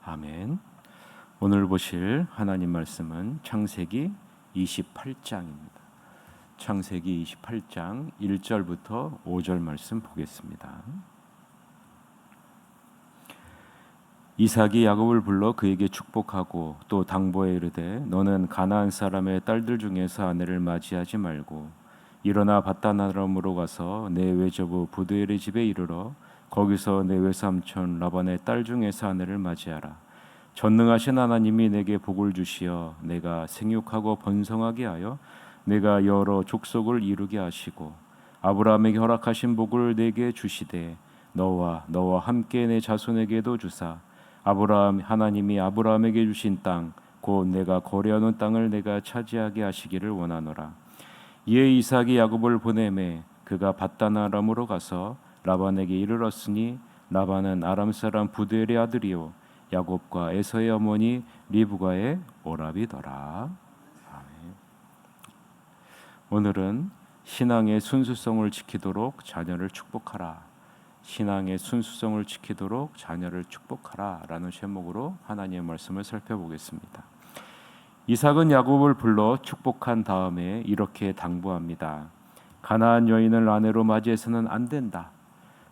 아멘. 오늘 보실 하나님 말씀은 창세기 28장입니다. 창세기 28장 1절부터 5절 말씀 보겠습니다. 이삭이 야곱을 불러 그에게 축복하고 또 당부해 이르되 너는 가나안 사람의 딸들 중에서 아내를 맞이하지 말고 일어나 밧단 아람으로 가서 내 외조부 부두엘의 집에 이르러 거기서 내 외삼촌 라반의 딸 중에서 아내를 맞이하라. 전능하신 하나님이 내게 복을 주시어 내가 생육하고 번성하게 하여 내가 여러 족속을 이루게 하시고 아브라함에게 허락하신 복을 내게 주시되 너와 함께 내 자손에게도 주사 아브라함 하나님이 아브라함에게 주신 땅 곧 내가 거래하는 땅을 내가 차지하게 하시기를 원하노라. 이에 이삭이 야곱을 보내매 그가 밧단 아람으로 가서 라반에게 이르렀으니 라반은 아람 사람 부두엘의 아들이요 야곱과 에서의 어머니 리브가의 오라비더라. 아멘. 오늘은 신앙의 순수성을 지키도록 자녀를 축복하라. 신앙의 순수성을 지키도록 자녀를 축복하라 라는 제목으로 하나님의 말씀을 살펴보겠습니다. 이삭은 야곱을 불러 축복한 다음에 이렇게 당부합니다. 가나안 여인을 아내로 맞이해서는 안 된다.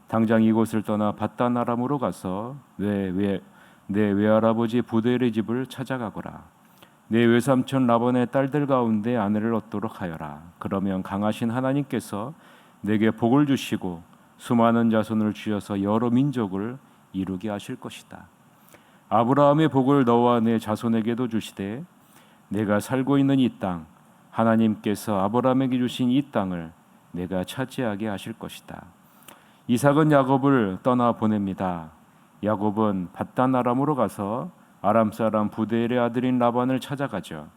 당장 이곳을 떠나 밧단 아람으로 가서 내 외할아버지 부두엘의 집을 찾아가거라. 내 외삼촌 라반의 딸들 가운데 아내를 얻도록 하여라. 그러면 강하신 하나님께서 내게 복을 주시고 수많은 자손을 주셔서 여러 민족을 이루게 하실 것이다. 아브라함의 복을 너와 내 자손에게도 주시되 내가 살고 있는 이 땅 하나님께서 아브라함에게 주신 이 땅을 내가 차지하게 하실 것이다. 이삭은 야곱을 떠나 보냅니다. 야곱은 밧단 아람으로 가서 아람 사람 부두엘의 아들인 라반을 찾아가죠.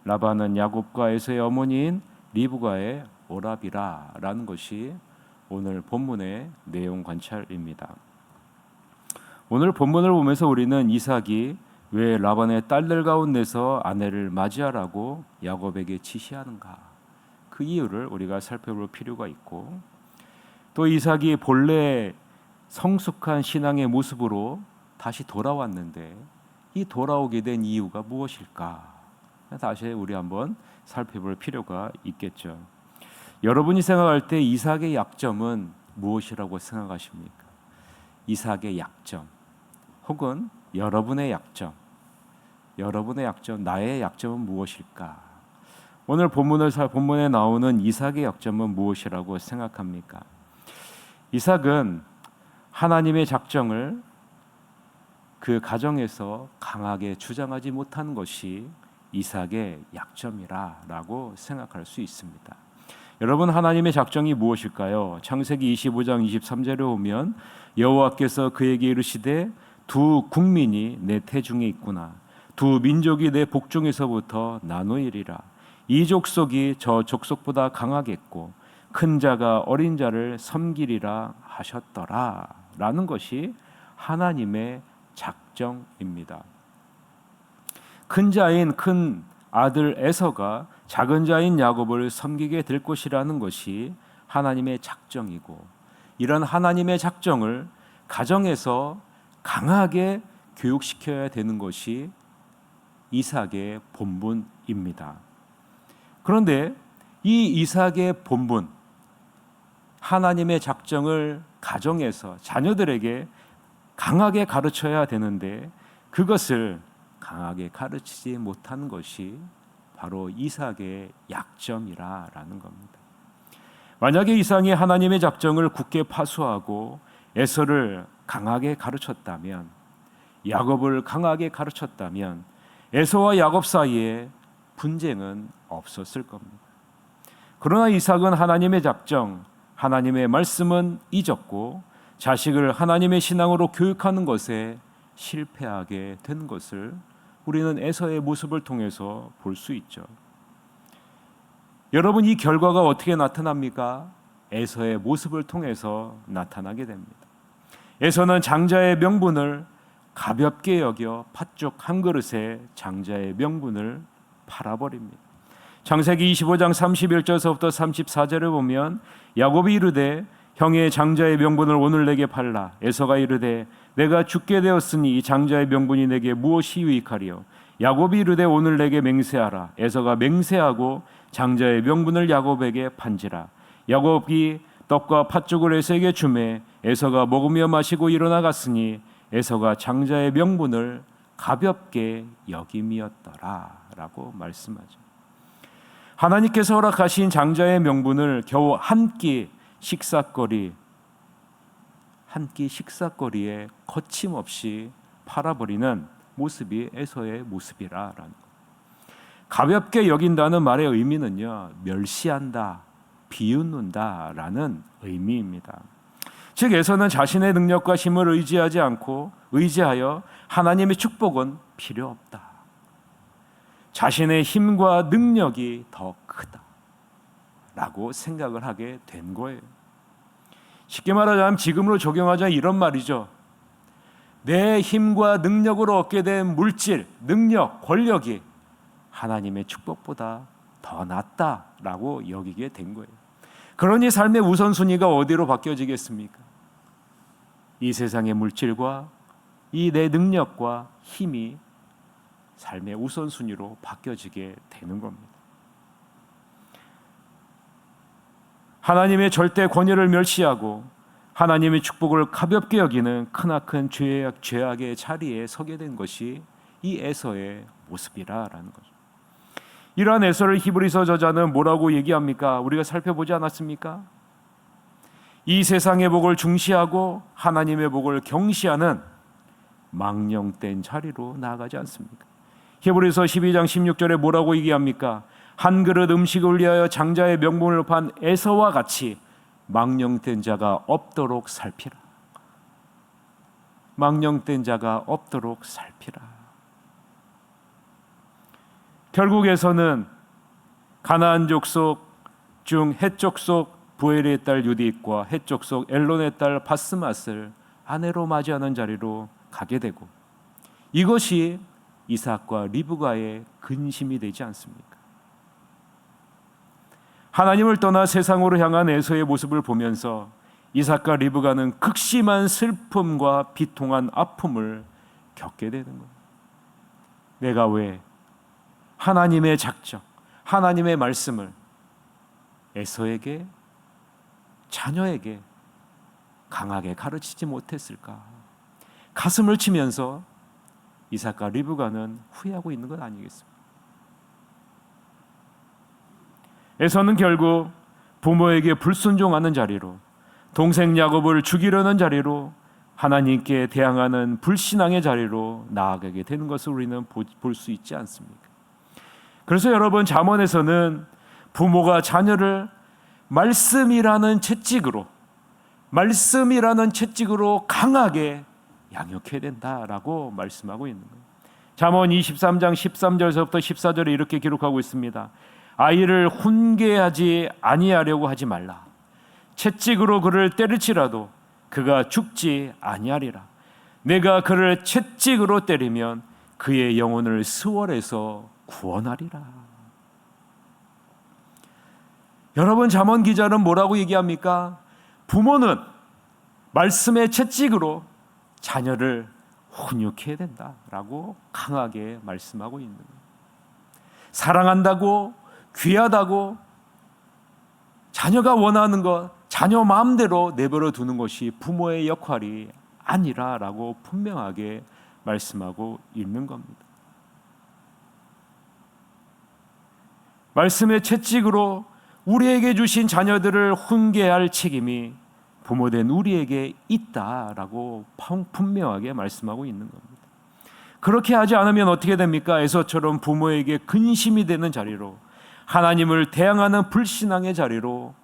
라반은 야곱과 에서의 어머니인 리브가의 오라비라 라는 것이 오늘 본문의 내용 관찰입니다. 오늘 본문을 보면서 우리는 이삭이 왜 라반의 딸들 가운데서 아내를 맞이하라고 야곱에게 지시하는가, 그 이유를 우리가 살펴볼 필요가 있고, 또 이삭이 본래 성숙한 신앙의 모습으로 다시 돌아왔는데 이 돌아오게 된 이유가 무엇일까, 다시 우리 한번 살펴볼 필요가 있겠죠. 여러분이 생각할 때 이삭의 약점은 무엇이라고 생각하십니까? 이삭의 약점 혹은 여러분의 약점, 나의 약점은 무엇일까? 오늘 본문에 나오는 이삭의 약점은 무엇이라고 생각합니까? 이삭은 하나님의 작정을 그 가정에서 강하게 주장하지 못한 것이 이삭의 약점이라고 생각할 수 있습니다. 여러분, 하나님의 작정이 무엇일까요? 창세기 25장 23절에 보면 여호와께서 그에게 이르시되 두 국민이 내 태중에 있구나. 두 민족이 내 복중에서부터 나누이리라. 이 족속이 저 족속보다 강하겠고 큰 자가 어린 자를 섬기리라 하셨더라 라는 것이 하나님의 작정입니다. 큰 자인 큰 아들 에서가 작은 자인 야곱을 섬기게 될 것이라는 것이 하나님의 작정이고, 이런 하나님의 작정을 가정에서 강하게 교육시켜야 되는 것이 이삭의 본분입니다. 그런데 이 이삭의 본분, 하나님의 작정을 가정에서 자녀들에게 강하게 가르쳐야 되는데 그것을 강하게 가르치지 못한 것이 바로 이삭의 약점이라는 겁니다. 만약에 이삭이 하나님의 작정을 굳게 파수하고 에서를 강하게 가르쳤다면, 야곱을 강하게 가르쳤다면 에서와 야곱 사이에 분쟁은 없었을 겁니다. 그러나 이삭은 하나님의 작정, 하나님의 말씀은 잊었고 자식을 하나님의 신앙으로 교육하는 것에 실패하게 된 것을 우리는 에서의 모습을 통해서 볼 수 있죠. 여러분, 이 결과가 어떻게 나타납니까? 에서의 모습을 통해서 나타나게 됩니다. 에서는 장자의 명분을 가볍게 여겨 팥죽 한 그릇에 장자의 명분을 팔아버립니다. 창세기 25장 31절서부터 34절을 보면 야곱이 이르되 형의 장자의 명분을 오늘 내게 팔라. 에서가 이르되 내가 죽게 되었으니 이 장자의 명분이 내게 무엇이 유익하리요? 야곱이 이르되 오늘 내게 맹세하라. 에서가 맹세하고 장자의 명분을 야곱에게 판지라. 야곱이 떡과 팥죽을 에서에게 주매 에서가 먹으며 마시고 일어나 갔으니 에서가 장자의 명분을 가볍게 여김이었더라 라고 말씀하죠. 하나님께서 허락하신 장자의 명분을 겨우 한 끼 식사거리에 거침없이 팔아버리는 모습이 에서의 모습이라는 것. 가볍게 여긴다는 말의 의미는요, 멸시한다, 비웃는다라는 의미입니다. 즉 에서는 자신의 능력과 힘을 의지하여 하나님의 축복은 필요 없다. 자신의 힘과 능력이 더 크다라고 생각을 하게 된 거예요. 쉽게 말하자면 지금으로 적용하자면 이런 말이죠. 내 힘과 능력으로 얻게 된 물질, 능력, 권력이 하나님의 축복보다 더 낫다라고 여기게 된 거예요. 그러니 삶의 우선순위가 어디로 바뀌어지겠습니까? 이 세상의 물질과 이 내 능력과 힘이 삶의 우선순위로 바뀌어지게 되는 겁니다. 하나님의 절대 권위를 멸시하고 하나님의 축복을 가볍게 여기는 크나큰 죄악의 자리에 서게 된 것이 이 에서의 모습이라는 거죠. 이러한 에서를 히브리서 저자는 뭐라고 얘기합니까? 우리가 살펴보지 않았습니까? 이 세상의 복을 중시하고 하나님의 복을 경시하는 망령된 자리로 나아가지 않습니까? 히브리서 12장 16절에 뭐라고 얘기합니까? 한 그릇 음식을 위하여 장자의 명분을 판 에서와 같이 망령된 자가 없도록 살피라. 망령된 자가 없도록 살피라. 결국 에서는 가나안 족속 중 헷 족속 부엘의 딸 유디과 헷 족속 엘론의 딸 바스맛을 아내로 맞이하는 자리로 가게 되고, 이것이 이삭과 리브가의 근심이 되지 않습니까? 하나님을 떠나 세상으로 향한 에서의 모습을 보면서 이삭과 리브가는 극심한 슬픔과 비통한 아픔을 겪게 되는 거예요. 내가 왜 하나님의 작정, 하나님의 말씀을 에서에게, 자녀에게 강하게 가르치지 못했을까? 가슴을 치면서 이삭과 리브가는 후회하고 있는 것 아니겠습니까? 에서는 결국 부모에게 불순종하는 자리로, 동생 야곱을 죽이려는 자리로, 하나님께 대항하는 불신앙의 자리로 나아가게 되는 것을 우리는 볼 수 있지 않습니까? 그래서 여러분, 잠언에서는 부모가 자녀를 말씀이라는 채찍으로 강하게 양육해야 된다라고 말씀하고 있는 거예요. 잠언 23장 13절에서부터 14절에 이렇게 기록하고 있습니다. 아이를 훈계하지 아니하려고 하지 말라. 채찍으로 그를 때릴지라도 그가 죽지 아니하리라. 내가 그를 채찍으로 때리면 그의 영혼을 수월에서 구원하리라. 여러분, 잠언 기자는 뭐라고 얘기합니까? 부모는 말씀의 채찍으로 자녀를 훈육해야 된다라고 강하게 말씀하고 있는 거예요. 사랑한다고, 귀하다고, 자녀가 원하는 것, 자녀 마음대로 내버려 두는 것이 부모의 역할이 아니라라고 분명하게 말씀하고 있는 겁니다. 말씀의 채찍으로 우리에게 주신 자녀들을 훈계할 책임이 부모된 우리에게 있다라고 분명하게 말씀하고 있는 겁니다. 그렇게 하지 않으면 어떻게 됩니까? 에서처럼 부모에게 근심이 되는 자리로, 하나님을 대항하는 불신앙의 자리로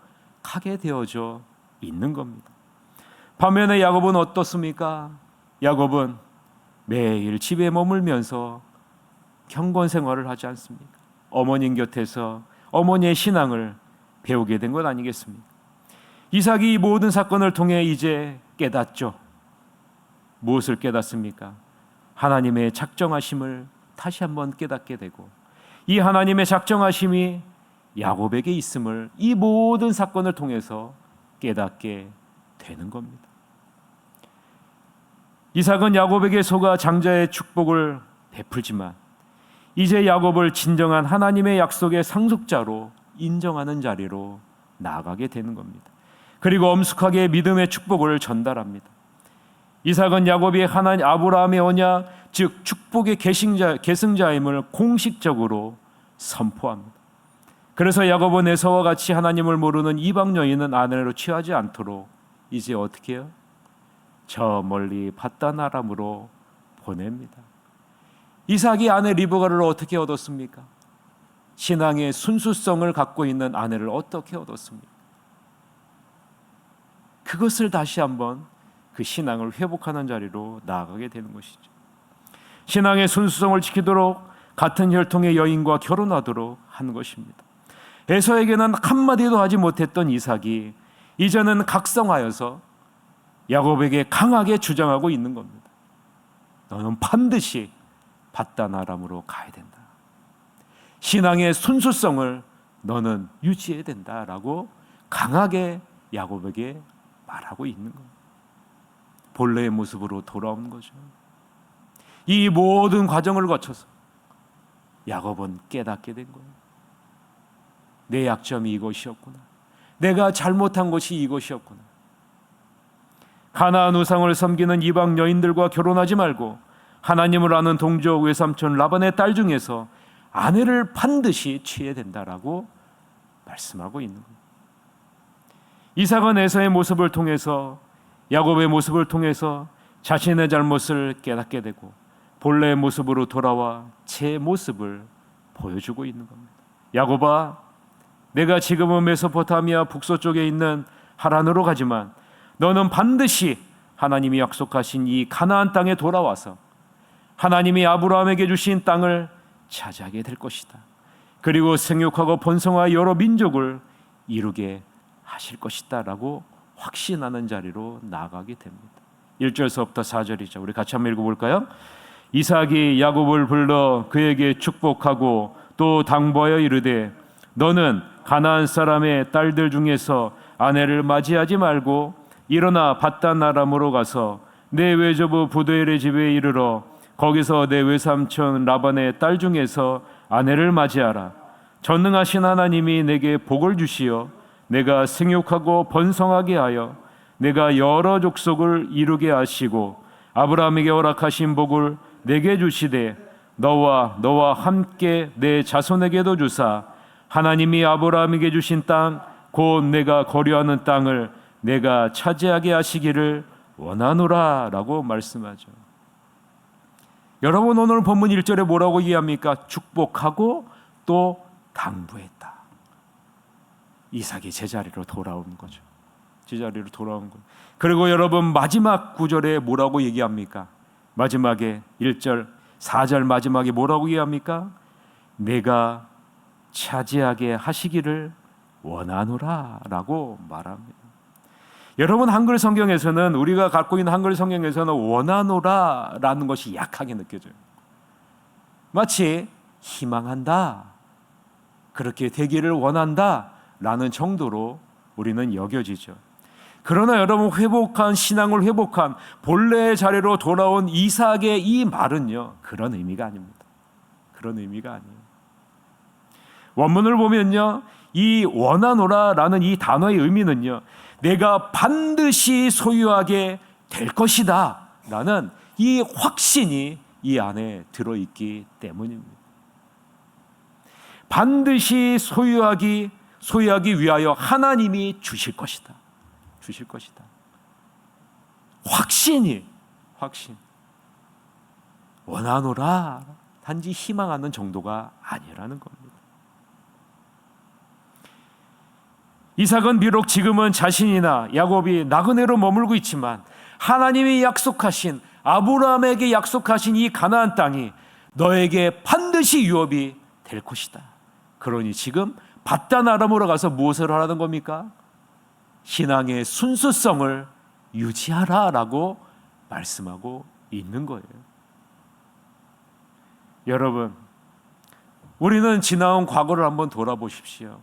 가게 되어져 있는 겁니다. 반면에 야곱은 어떻습니까? 야곱은 매일 집에 머물면서 경건 생활을 하지 않습니까? 어머님 곁에서 어머니의 신앙을 배우게 된 것 아니겠습니까? 이삭이 이 모든 사건을 통해 이제 깨닫죠. 무엇을 깨닫습니까? 하나님의 작정하심을 다시 한번 깨닫게 되고, 이 하나님의 작정하심이 야곱에게 있음을 이 모든 사건을 통해서 깨닫게 되는 겁니다. 이삭은 야곱에게 속아 장자의 축복을 베풀지만 이제 야곱을 진정한 하나님의 약속의 상속자로 인정하는 자리로 나아가게 되는 겁니다. 그리고 엄숙하게 믿음의 축복을 전달합니다. 이삭은 야곱이 하나님 아브라함의 언약, 즉 축복의 계승자임을 공식적으로 선포합니다. 그래서 야곱은 에서와 같이 하나님을 모르는 이방 여인은 아내로 취하지 않도록 이제 어떻게 해요? 저 멀리 밧단 아람으로 보냅니다. 이삭이 아내 리브가를 어떻게 얻었습니까? 신앙의 순수성을 갖고 있는 아내를 어떻게 얻었습니까? 그것을 다시 한번 그 신앙을 회복하는 자리로 나아가게 되는 것이죠. 신앙의 순수성을 지키도록 같은 혈통의 여인과 결혼하도록 하는 것입니다. 에서에게는 한마디도 하지 못했던 이삭이 이제는 각성하여서 야곱에게 강하게 주장하고 있는 겁니다. 너는 반드시 밧단 아람으로 가야 된다. 신앙의 순수성을 너는 유지해야 된다라고 강하게 야곱에게 말하고 있는 겁니다. 본래의 모습으로 돌아오는 거죠. 이 모든 과정을 거쳐서 야곱은 깨닫게 된 거예요. 내 약점이 이것이었구나. 내가 잘못한 것이 이것이었구나. 가나안 우상을 섬기는 이방 여인들과 결혼하지 말고 하나님을 아는 동족 외삼촌 라반의 딸 중에서 아내를 반드시 취해야 된다라고 말씀하고 있는 겁니다. 이삭은 에서의 모습을 통해서 야곱의 모습을 통해서 자신의 잘못을 깨닫게 되고 본래의 모습으로 돌아와 제 모습을 보여주고 있는 겁니다. 야곱아, 내가 지금은 메소포타미아 북서쪽에 있는 하란으로 가지만 너는 반드시 하나님이 약속하신 이 가나안 땅에 돌아와서 하나님이 아브라함에게 주신 땅을 차지하게 될 것이다. 그리고 생육하고 번성하여 여러 민족을 이루게 하실 것이다 라고 확신하는 자리로 나아가게 됩니다. 1절서부터 4절이죠. 우리 같이 한번 읽어볼까요? 이삭이 야곱을 불러 그에게 축복하고 또 당부하여 이르되 너는 가나안 사람의 딸들 중에서 아내를 맞이하지 말고 일어나 밧단 아람으로 가서 내 외조부 부두엘의 집에 이르러 거기서 내 외삼촌 라반의 딸 중에서 아내를 맞이하라. 전능하신 하나님이 내게 복을 주시어 내가 생육하고 번성하게 하여 내가 여러 족속을 이루게 하시고 아브라함에게 허락하신 복을 내게 주시되 너와 함께 내 자손에게도 주사 하나님이 아브라함에게 주신 땅 곧 내가 거류하는 땅을 내가 차지하게 하시기를 원하노라 라고 말씀하죠. 여러분, 오늘 본문 1절에 뭐라고 이해합니까? 축복하고 또 당부했다. 이삭이 제자리로 돌아오는 거죠. 제자리로 돌아온 거예요. 그리고 여러분, 마지막 구절에 뭐라고 얘기합니까? 마지막에 1절 4절 마지막에 뭐라고 얘기합니까? 내가 차지하게 하시기를 원하노라 라고 말합니다. 여러분, 한글 성경에서는, 우리가 갖고 있는 한글 성경에서는 원하노라 라는 것이 약하게 느껴져요. 마치 희망한다, 그렇게 되기를 원한다 라는 정도로 우리는 여겨지죠. 그러나 여러분, 회복한 신앙을 회복한 본래의 자리로 돌아온 이삭의 이 말은요, 그런 의미가 아닙니다. 그런 의미가 아니에요. 원문을 보면요, 이 원하노라 라는 이 단어의 의미는요, 내가 반드시 소유하게 될 것이다 라는 이 확신이 이 안에 들어있기 때문입니다. 반드시 소유하기 위하여 하나님이 주실 것이다. 주실 것이다. 확신. 원하노라 단지 희망하는 정도가 아니라는 겁니다. 이삭은 비록 지금은 자신이나 야곱이 나그네로 머물고 있지만 하나님이 약속하신, 아브라함에게 약속하신 이 가나안 땅이 너에게 반드시 유업이 될 것이다. 그러니 지금 밧단 아람으로 가서 무엇을 하라는 겁니까? 신앙의 순수성을 유지하라라고 말씀하고 있는 거예요. 여러분, 우리는 지나온 과거를 한번 돌아보십시오.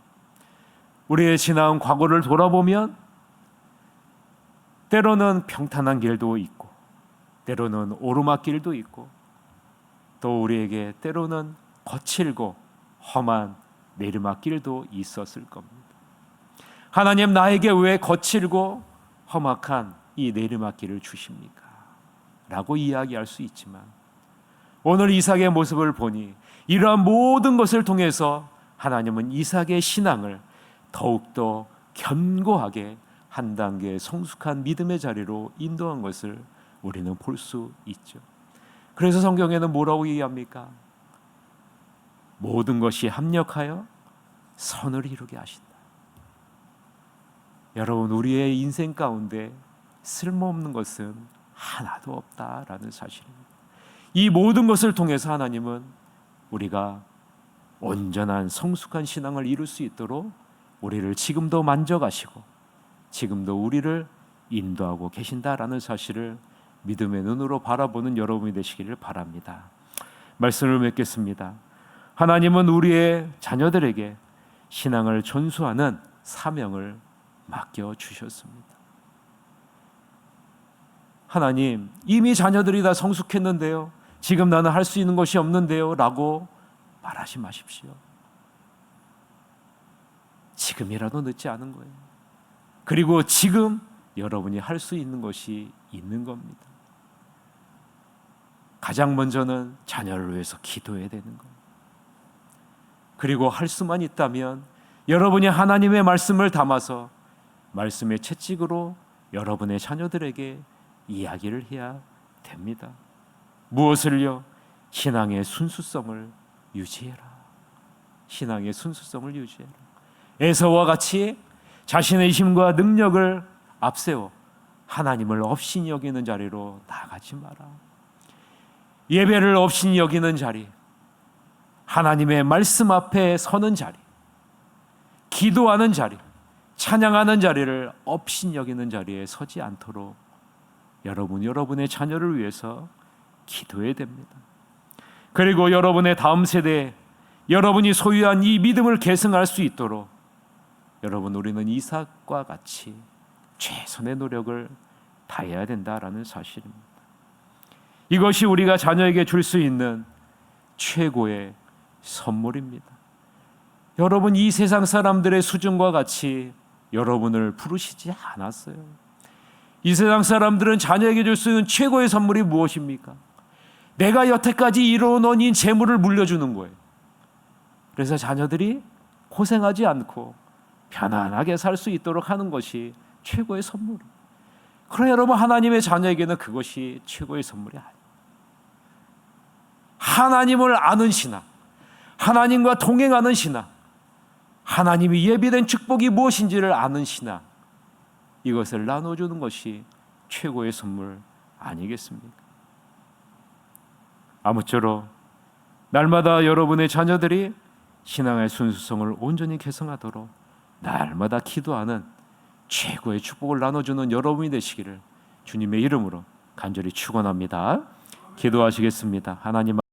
우리의 지나온 과거를 돌아보면 때로는 평탄한 길도 있고 때로는 오르막길도 있고 또 우리에게 때로는 거칠고 험한 내리막길도 있었을 겁니다. 하나님, 나에게 왜 거칠고 험악한 이 내리막길을 주십니까? 라고 이야기할 수 있지만 오늘 이삭의 모습을 보니 이러한 모든 것을 통해서 하나님은 이삭의 신앙을 더욱더 견고하게 한 단계 성숙한 믿음의 자리로 인도한 것을 우리는 볼 수 있죠. 그래서 성경에는 뭐라고 얘기합니까? 모든 것이 합력하여 선을 이루게 하신다. 여러분, 우리의 인생 가운데 쓸모없는 것은 하나도 없다라는 사실입니다. 이 모든 것을 통해서 하나님은 우리가 온전한 성숙한 신앙을 이룰 수 있도록 우리를 지금도 만져가시고 지금도 우리를 인도하고 계신다라는 사실을 믿음의 눈으로 바라보는 여러분이 되시기를 바랍니다. 말씀을 맺겠습니다. 하나님은 우리의 자녀들에게 신앙을 전수하는 사명을 맡겨주셨습니다. 하나님, 이미 자녀들이 다 성숙했는데요, 지금 나는 할 수 있는 것이 없는데요 라고 말하지 마십시오. 지금이라도 늦지 않은 거예요. 그리고 지금 여러분이 할 수 있는 것이 있는 겁니다. 가장 먼저는 자녀를 위해서 기도해야 되는 거예요. 그리고 할 수만 있다면 여러분이 하나님의 말씀을 담아서 말씀의 채찍으로 여러분의 자녀들에게 이야기를 해야 됩니다. 무엇을요? 신앙의 순수성을 유지해라. 신앙의 순수성을 유지해라. 에서와 같이 자신의 힘과 능력을 앞세워 하나님을 업신이 여기는 자리로 나가지 마라. 예배를 업신이 여기는 자리, 하나님의 말씀 앞에 서는 자리, 기도하는 자리, 찬양하는 자리를 업신이 여기는 자리에 서지 않도록 여러분의 자녀를 위해서 기도해야 됩니다. 그리고 여러분의 다음 세대에 여러분이 소유한 이 믿음을 계승할 수 있도록 우리는 이삭과 같이 최선의 노력을 다해야 된다라는 사실입니다. 이것이 우리가 자녀에게 줄 수 있는 최고의 선물입니다. 여러분, 이 세상 사람들의 수준과 같이 여러분을 부르시지 않았어요. 이 세상 사람들은 자녀에게 줄 수 있는 최고의 선물이 무엇입니까? 내가 여태까지 이뤄놓은 이 재물을 물려주는 거예요. 그래서 자녀들이 고생하지 않고 편안하게 살 수 있도록 하는 것이 최고의 선물이에요. 그러나 여러분, 하나님의 자녀에게는 그것이 최고의 선물이 아니에요. 하나님을 아는 신앙, 하나님과 동행하는 신앙, 하나님이 예비된 축복이 무엇인지를 아는 신앙, 이것을 나눠주는 것이 최고의 선물 아니겠습니까? 아무쪼록 날마다 여러분의 자녀들이 신앙의 순수성을 온전히 개성하도록 날마다 기도하는 최고의 축복을 나눠주는 여러분이 되시기를 주님의 이름으로 간절히 축원합니다. 기도하시겠습니다. 하나님